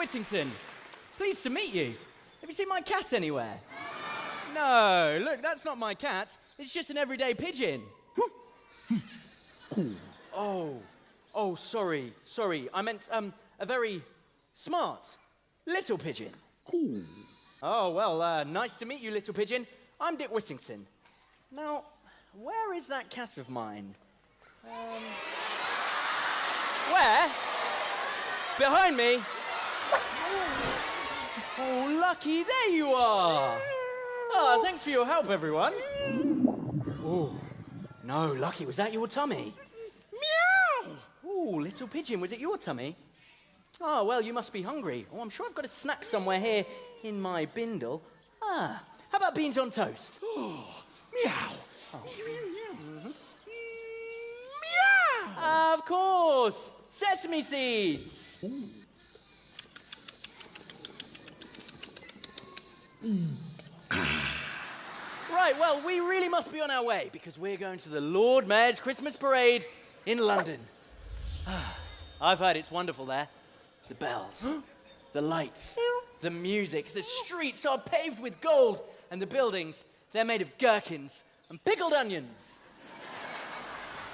Whittington. Pleased to meet you. Have you seen my cat anywhere? No, look, that's not my cat. It's just an everyday pigeon. Oh, sorry. I meant, a very smart little pigeon. Cool. Oh, well, nice to meet you, little pigeon. I'm Dick Whittington. Now, where is that cat of mine? Where? Behind me? Oh, Lucky, there you are. Oh, thanks for your help, everyone. Oh, no, Lucky, was that your tummy? Meow! Oh, little pigeon, was it your tummy? Oh, well, you must be hungry. Oh, I'm sure I've got a snack somewhere here in my bindle. How about beans on toast? Oh, meow. Oh. Mm-hmm. Meow! Of course! Sesame seeds! Right, well, we really must be on our way because we're going to the Lord Mayor's Christmas Parade in London. I've heard it's wonderful there. The bells, the lights, the music, the streets are paved with gold, and the buildings, they're made of gherkins and pickled onions.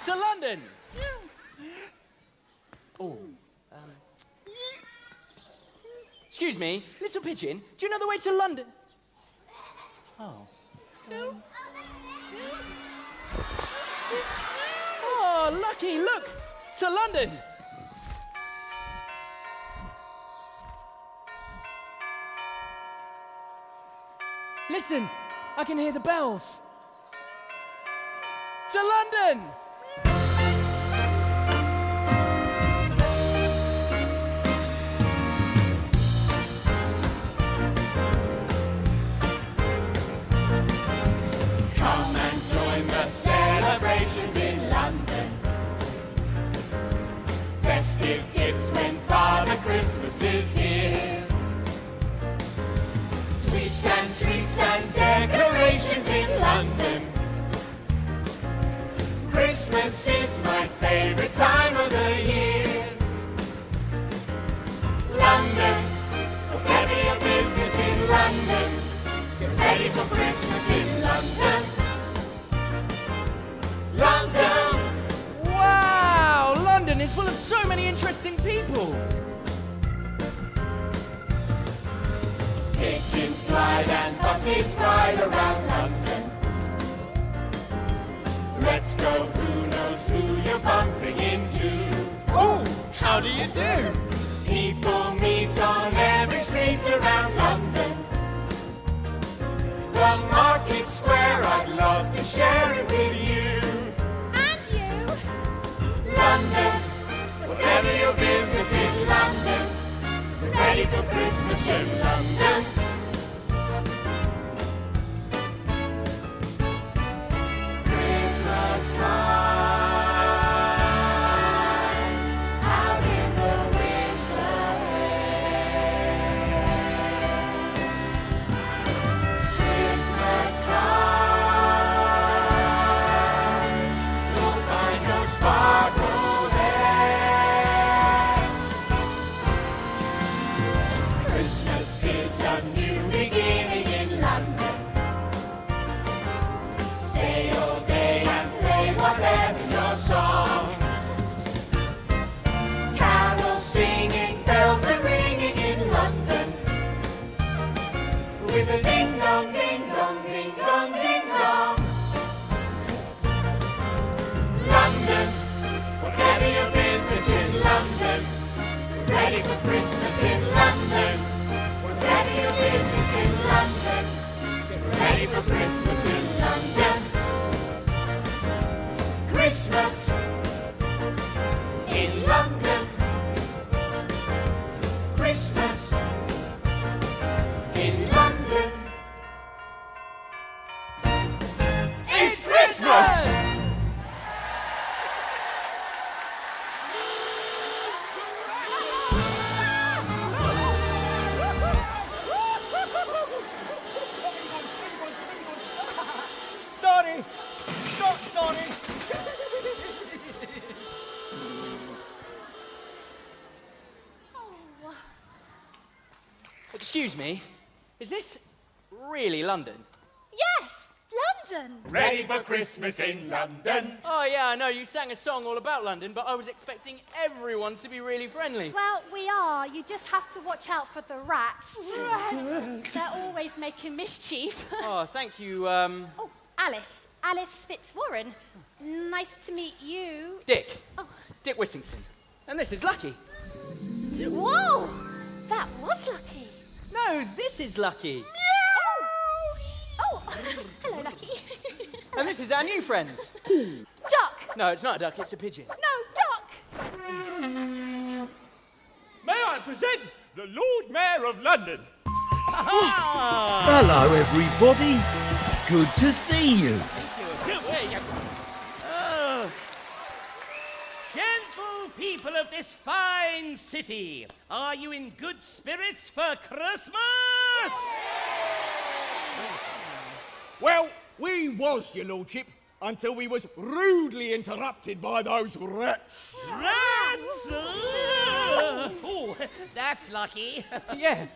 To London! Oh, excuse me, little pigeon, do you know the way to London? Oh. Oh, Lucky, look! To London! Listen, I can hear the bells. To London! Come and join the celebrations in London. Festive gifts when Father Christmas is here. Sweets and treats and decorations in London. Christmas is my favorite time of the year. London, whatever your business in London, get ready for Christmas in London. London! Wow! London is full of so many interesting people. Pigeons glide and buses ride around London. Let's go, who knows who you're bumping into. Oh, how do you do? People meet on every street around London. The market square, I'd love to share it with you. And you. London, whatever your business in London, we're ready for Christmas in London. Christmas time, out in the winter air. Christmas time, you'll find your sparkle there. Christmas is a Excuse me, is this really London? Yes, London. Ready for Christmas in London. Oh yeah, I know, you sang a song all about London, but I was expecting everyone to be really friendly. Well, we are. You just have to watch out for the rats. Rats? They're always making mischief. Oh, thank you, Oh, Alice. Alice Fitzwarren. Nice to meet you. Dick. Oh. Dick Whittington. And this is Lucky. Whoa! That was Lucky. No, this is Lucky. Oh, hello, Lucky. And this is our new friend. Duck. No, it's not a duck, it's a pigeon. No, duck. May I present the Lord Mayor of London? Hello, everybody. Good to see you. Gentle people of this fine city, are you in good spirits for Christmas? Well, we was, your lordship, until we was rudely interrupted by those rats. Rats! Oh, that's lucky. Yeah,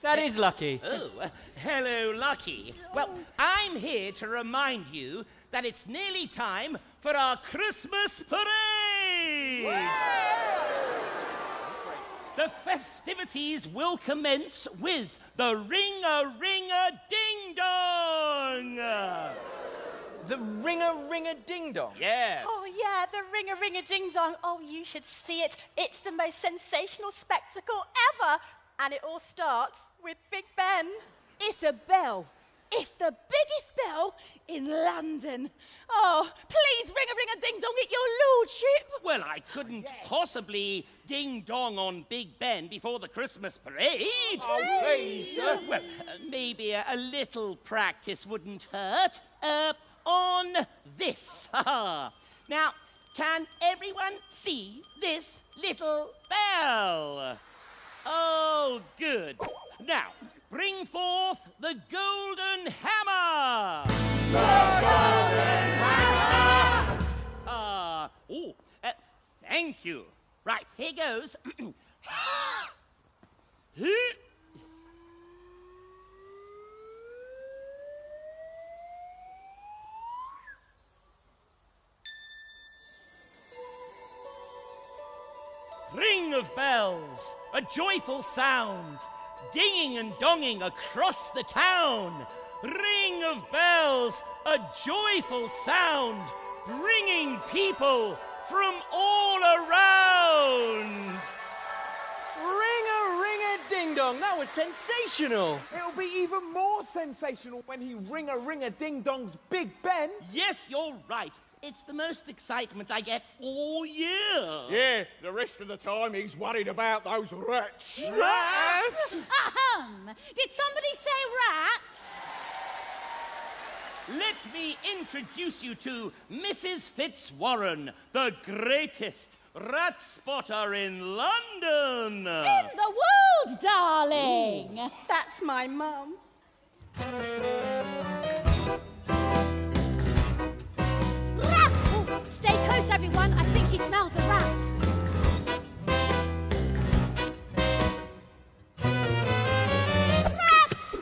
that is Lucky. Oh, hello, Lucky. Well, I'm here to remind you that it's nearly time for our Christmas parade. The festivities will commence with the ring-a-ring-a-ding-dong. The ring-a-ring-a-ding-dong. Yes. Oh, yeah, the ring-a-ring-a-ding-dong. Oh, you should see it. It's the most sensational spectacle ever. And it all starts with Big Ben. It's a bell. It's the biggest bell in London. Oh, please ring-a-ring-a-ding-dong at your lordship. Well, I couldn't possibly ding-dong on Big Ben before the Christmas parade. Oh, please. Well, maybe a little practice wouldn't hurt. On this. Now, can everyone see this little bell? Oh, good. Now, bring forth the golden hammer. Thank you. Right, here goes. Ring of bells, a joyful sound, dinging and donging across the town. Ring of bells, a joyful sound, bringing people from all around. Ring-a-ring-a-ding-dong, that was sensational. It'll be even more sensational when he ring-a-ring-a-ding-dong's Big Ben. Yes, you're right. It's the most excitement I get all year. Yeah, the rest of the time he's worried about those rats. Rats? Ahem. Did somebody say rats? Let me introduce you to Mrs. Fitzwarren, the greatest rat spotter in London. In the world, darling. Ooh. That's my mum. Rats! Oh, stay close, everyone. I think he smells a rat. Rats!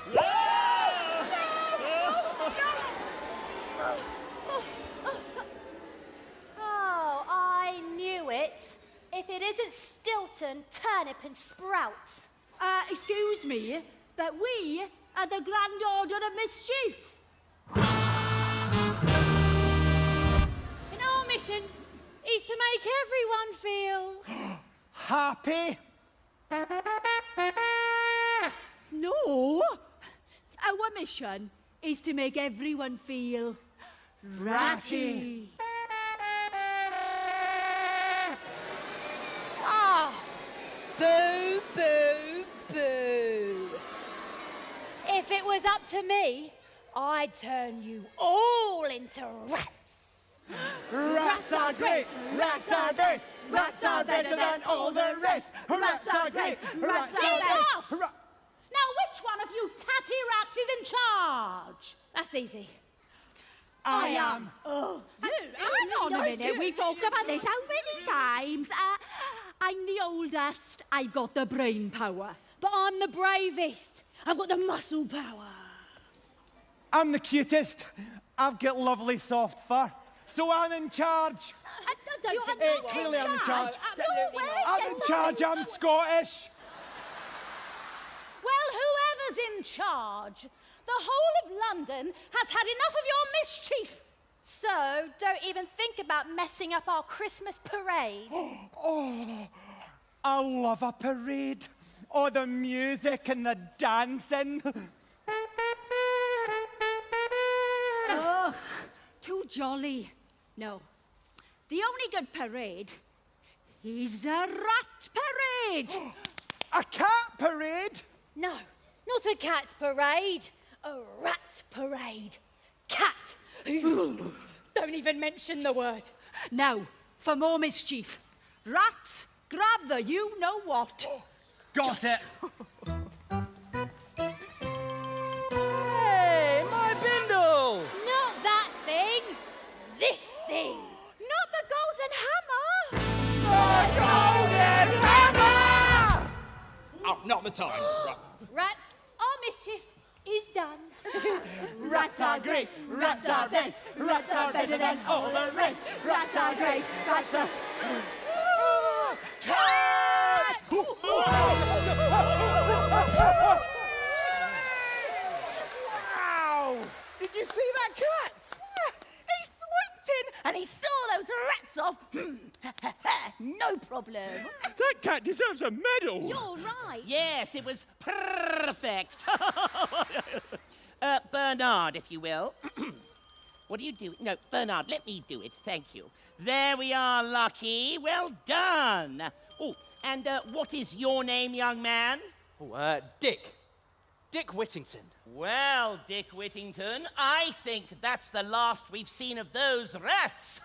Oh, I knew it. If it isn't Stilton, Turnip and Sprout. Excuse me, but we are the Grand Order of Mischief. And our mission is to make everyone feel... Happy? No, our mission is to make everyone feel ratty. Ah, Boo, boo, boo. if it was up to me, I'd turn you all into rats. Rats are great, rats are best, rats are better than all the rest. Rats are great, rats are Get best. off! Now, which one of you tatty rats is in charge? That's easy. I am. Oh. Hang on a minute, we've talked about this how many times? I'm the oldest, I've got the brain power. But I'm the bravest. I've got the muscle power. I'm the cutest. I've got lovely soft fur. So I'm in charge. I don't think Hey, you're clearly I'm in charge. Absolutely not. I'm in charge. I'm Scottish. Well, whoever's in charge, the whole of London has had enough of your mischief. So don't even think about messing up our Christmas parade. Oh, I love a parade. Oh, the music and the dancing. Ugh, too jolly. No, the only good parade is a rat parade. A cat parade? No, not a cat parade. A rat parade. Cat. Don't even mention the word. Now, for more mischief. Rats, grab the you-know-what. Got it. Hey, my bindle! Not that thing. This thing. Not the golden hammer. Oh, not the time. Right. Rats, our mischief is done. Rats are great. Rats are best. Rats are better than all the rest. Rats are great. Rats are... Cat! Wow! Did you see that cat? He swooped in and he saw those rats off. No problem. That cat deserves a medal. You're right. Yes, it was perfect. Bernard, if you will. What are you doing? No, Bernard, let me do it. Thank you. There we are, Lucky. Well done. Oh, and what is your name, young man? Oh, Dick. Dick Whittington. Well, Dick Whittington, I think that's the last we've seen of those rats.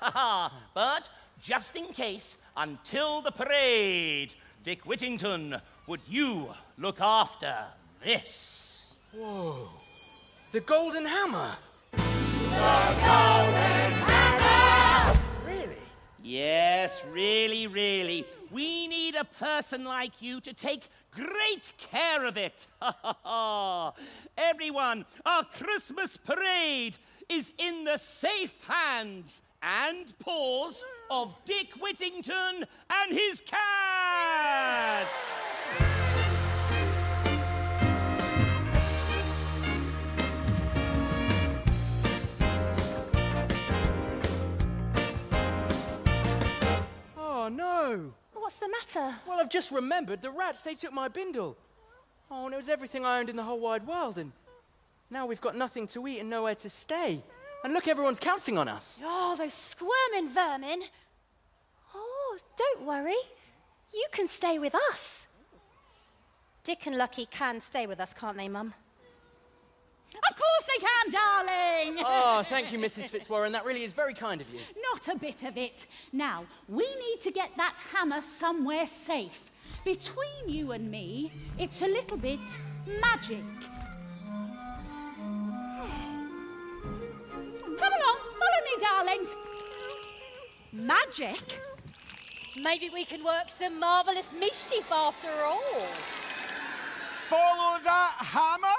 But just in case, until the parade, Dick Whittington, would you look after this? Whoa. The golden hammer. Really? Yes, really, really. We need a person like you to take great care of it. Everyone, our Christmas parade is in the safe hands and paws of Dick Whittington and his cat. Oh, no. What's the matter? Well, I've just remembered the rats, they took my bindle. Oh, and it was everything I owned in the whole wide world, and now we've got nothing to eat and nowhere to stay. And look, everyone's counting on us. Oh, those squirming vermin. Oh, don't worry. You can stay with us. Dick and Lucky can stay with us, can't they, Mum? Of course they can, darling. Oh, thank you, Mrs. Fitzwarren. That really is very kind of you. Not a bit of it. Now, we need to get that hammer somewhere safe. Between you and me, it's a little bit magic. Come along, follow me, darlings. Magic? Maybe we can work some marvellous mischief after all. Follow that hammer?